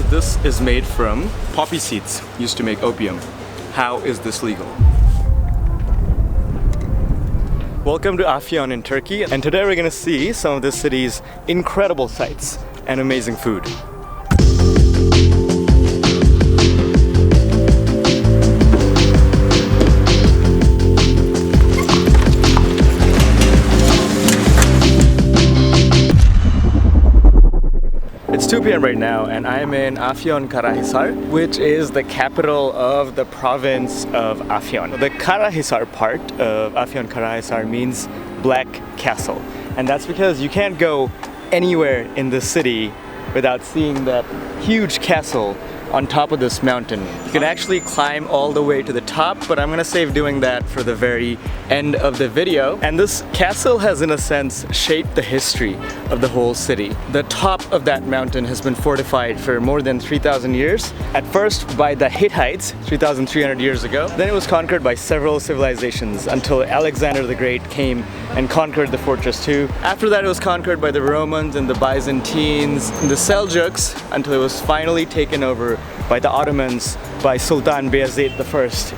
this is made from poppy seeds used to make opium. How is this legal? Welcome to Afyon in Turkey, and today we're going to see some of this city's incredible sights and amazing food. It's 2 p.m. right now, and I am in Afyonkarahisar, which is the capital of the province of Afyon. The Karahisar part of Afyonkarahisar means Black Castle, and that's because you can't go anywhere in the city without seeing that huge castle on top of this mountain. You can actually climb all the way to the top, but I'm gonna save doing that for the very end of the video. And this castle has, in a sense, shaped the history of the whole city. The top of that mountain has been fortified for more than 3,000 years. At first by the Hittites, 3,300 years ago. Then it was conquered by several civilizations until Alexander the Great came and conquered the fortress too. After that it was conquered by the Romans and the Byzantines and the Seljuks until it was finally taken over by the Ottomans by Sultan Bayezid I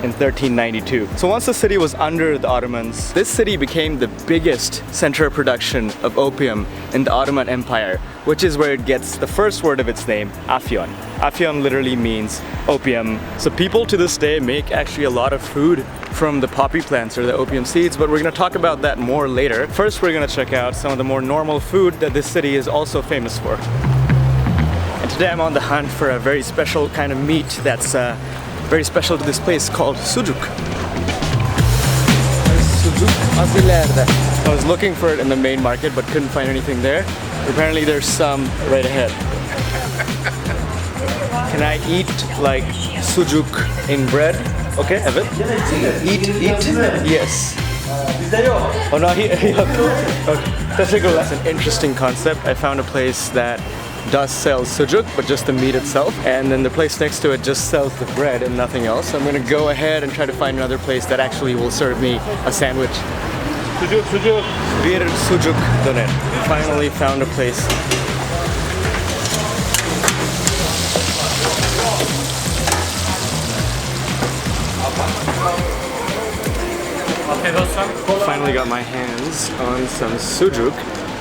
in 1392. So once the city was under the Ottomans, this city became the biggest center of production of opium in the Ottoman Empire, which is where it gets the first word of its name, Afyon. Afyon literally means opium. So people to this day make actually a lot of food from the poppy plants or the opium seeds, but we're going to talk about that more later. First, we're going to check out some of the more normal food that this city is also famous for. Today I'm on the hunt for a very special kind of meat that's very special to this place called sucuk. I was looking for it in the main market but couldn't find anything there. Apparently there's some right ahead. Can I eat like sucuk in bread? Okay, Evan? Eat? Yes. Oh no, okay. That's an interesting concept. I found a place that does sell sucuk, but just the meat itself, and then the place next to it just sells the bread and nothing else. So I'm gonna go ahead and try to find another place that actually will serve me a sandwich. Sucuk. Bir sucuk doner. Finally found a place. Finally got my hands on some sucuk.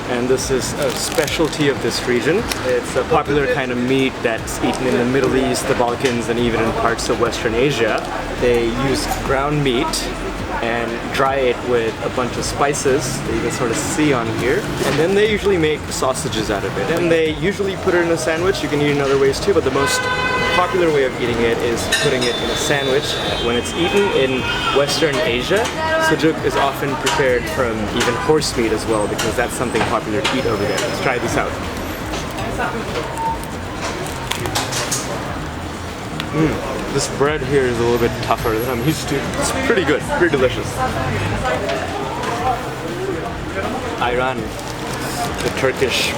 And this is a specialty of this region. It's a popular kind of meat that's eaten in the Middle East, the Balkans, and even in parts of Western Asia. They use ground meat and dry it with a bunch of spices that you can sort of see on here. And then they usually make sausages out of it. And they usually put it in a sandwich. You can eat it in other ways too, but the most popular way of eating it is putting it in a sandwich. When it's eaten in Western Asia, sucuk is often prepared from even horse meat as well, because that's something popular to eat over there. Let's try this out. This bread here is a little bit tougher than I'm used to. It's pretty good, pretty delicious. Ayran, the Turkish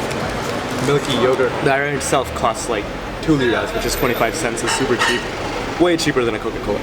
milky yogurt. The ayran itself costs like 2 liras, which is 25 cents. It's super cheap. Way cheaper than a Coca-Cola.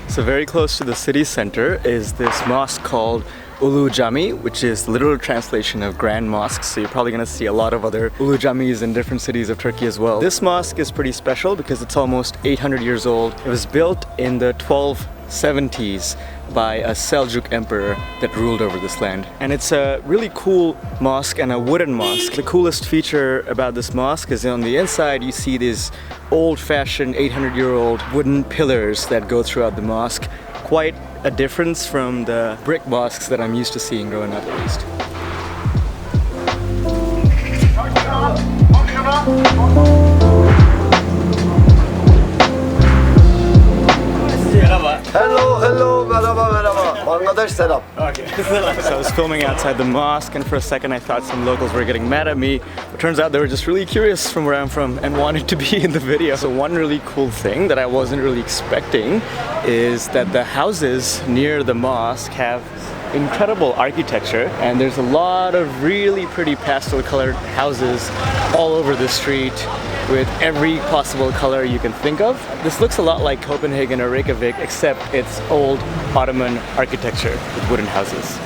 So very close to the city center is this mosque called Ulu Jami, which is the literal translation of Grand Mosque. So you're probably going to see a lot of other Ulu Jamis in different cities of Turkey as well. This mosque is pretty special because it's almost 800 years old. It was built in the 1270s by a Seljuk emperor that ruled over this land. And it's a really cool mosque and a wooden mosque. The coolest feature about this mosque is on the inside you see these old-fashioned 800-year-old wooden pillars that go throughout the mosque. Quite a difference from the brick mosques that I'm used to seeing growing up at least. Hello, merhaba. Bangladesh selam. Okay. So I was filming outside the mosque, and for a second I thought some locals were getting mad at me. But turns out they were just really curious from where I'm from and wanted to be in the video. So one really cool thing that I wasn't really expecting is that the houses near the mosque have incredible architecture, and there's a lot of really pretty pastel colored houses all over the street with every possible color you can think of. This looks a lot like Copenhagen or Reykjavik, except it's old Ottoman architecture with wooden houses.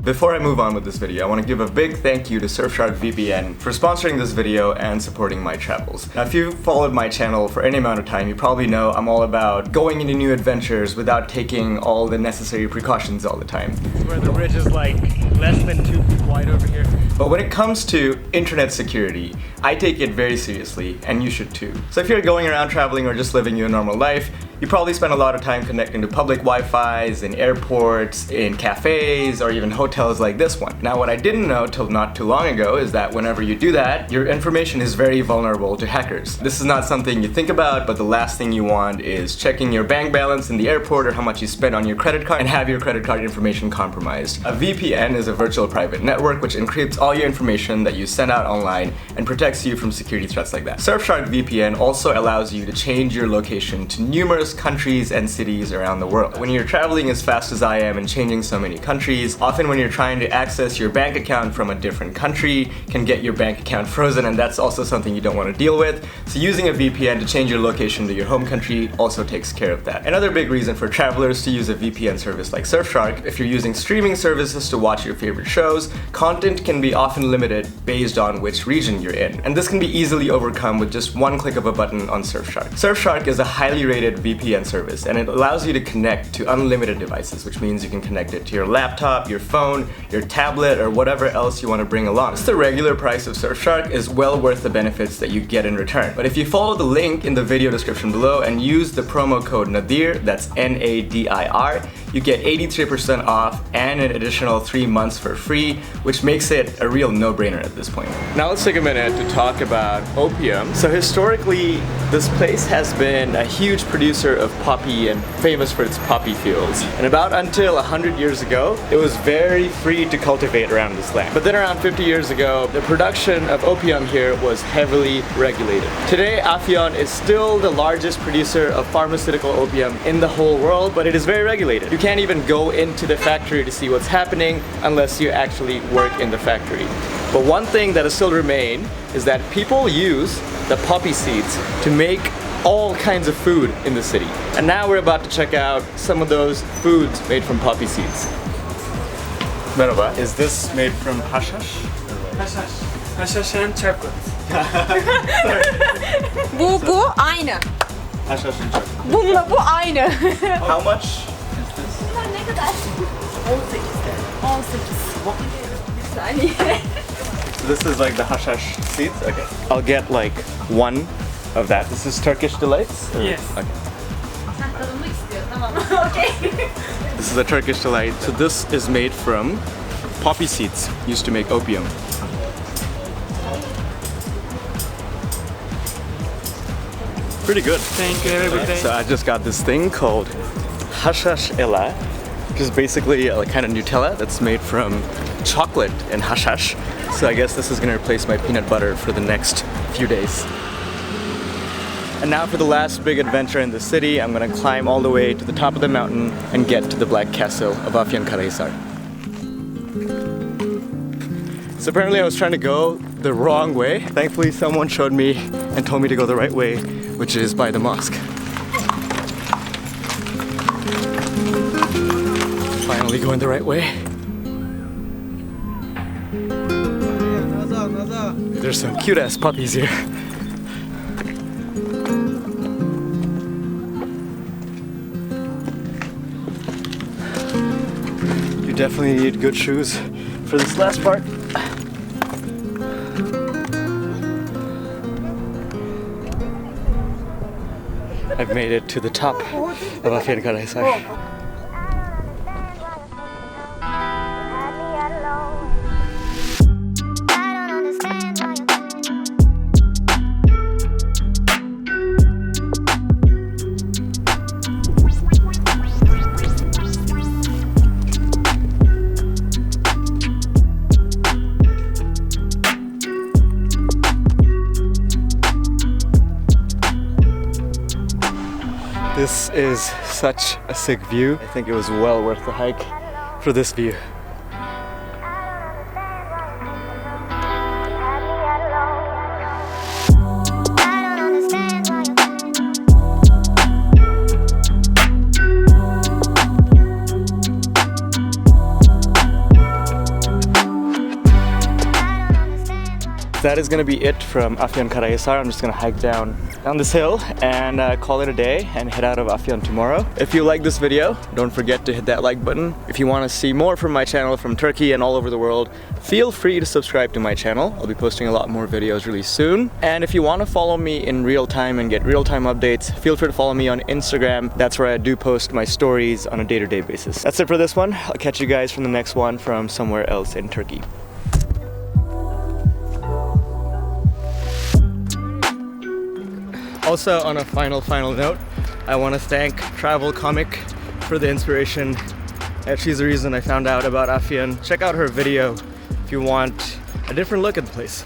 Before I move on with this video, I want to give a big thank you to Surfshark VPN for sponsoring this video and supporting my travels. Now, if you've followed my channel for any amount of time, you probably know I'm all about going into new adventures without taking all the necessary precautions all the time. Where the bridge is like less than 2 feet wide over here. But when it comes to internet security, I take it very seriously, and you should too. So if you're going around traveling or just living your normal life, you probably spend a lot of time connecting to public Wi-Fis, in airports, in cafes, or even hotels like this one. Now, what I didn't know till not too long ago is that whenever you do that, your information is very vulnerable to hackers. This is not something you think about, but the last thing you want is checking your bank balance in the airport or how much you spent on your credit card and have your credit card information compromised. A VPN is a virtual private network which encrypts all your information that you send out online and protects you from security threats like that. Surfshark VPN also allows you to change your location to numerous countries and cities around the world. When you're traveling as fast as I am and changing so many countries, often when you're trying to access your bank account from a different country can get your bank account frozen, and that's also something you don't want to deal with. So using a VPN to change your location to your home country also takes care of that. Another big reason for travelers to use a VPN service like Surfshark, if you're using streaming services to watch your favorite shows, content can be often limited based on which region you're in. And this can be easily overcome with just one click of a button on Surfshark. Surfshark is a highly rated VPN service, and it allows you to connect to unlimited devices, which means you can connect it to your laptop, your phone, your tablet, or whatever else you want to bring along. Just the regular price of Surfshark is well worth the benefits that you get in return. But if you follow the link in the video description below and use the promo code Nadir, that's Nadir, you get 83% off and an additional 3 months for free, which makes it a real no-brainer at this point. Now let's take a minute to talk about Opium. So historically, this place has been a huge producer of poppy and famous for its poppy fields. And about until 100 years ago, it was very free to cultivate around this land. But then around 50 years ago, the production of opium here was heavily regulated. Today, Afyon is still the largest producer of pharmaceutical opium in the whole world, but it is very regulated. You can't even go into the factory to see what's happening unless you actually work in the factory. But one thing that has still remained is that people use the poppy seeds to make all kinds of food in the city. And now we're about to check out some of those foods made from poppy seeds. Merhaba. Is this made from hashish? Hashish and chocolate. Bu aynı. Hashish and chocolate. Bununla bu aynı. How much? Bunlar ne kadar? 18. Bir saniye. This is like the hashish seeds? Okay. I'll get like one of that. This is Turkish delights? Or? Yes. Okay. Tadımlık istiyor, tamam. Okay. This is a Turkish delight. So this is made from poppy seeds used to make opium. Pretty good. Thank you, everything. So I just got this thing called hashish ela, which is basically a kind of Nutella that's made from chocolate and hashish. So I guess this is gonna replace my peanut butter for the next few days. And now for the last big adventure in the city, I'm gonna climb all the way to the top of the mountain and get to the Black Castle of Afyonkarahisar. So apparently I was trying to go the wrong way. Thankfully someone showed me and told me to go the right way, which is by the mosque. Finally going the right way. There's some cute ass puppies here. You definitely need good shoes for this last part. I've made it to the top of Afyonkarahisar. This is such a sick view. I think it was well worth the hike for this view. That is gonna be it from Afyonkarahisar. I'm just gonna hike down this hill and call it a day and head out of Afyon tomorrow. If you like this video, don't forget to hit that like button. If you want to see more from my channel from Turkey and all over the world, feel free to subscribe to my channel. I'll be posting a lot more videos really soon. And if you want to follow me in real time and get real-time updates, feel free to follow me on Instagram. That's where I do post my stories on a day-to-day basis. That's it for this one. I'll catch you guys from the next one from somewhere else in Turkey. Also, on a final note, I want to thank TravelComic for the inspiration. She's the reason I found out about Afyon. Check out her video if you want a different look at the place.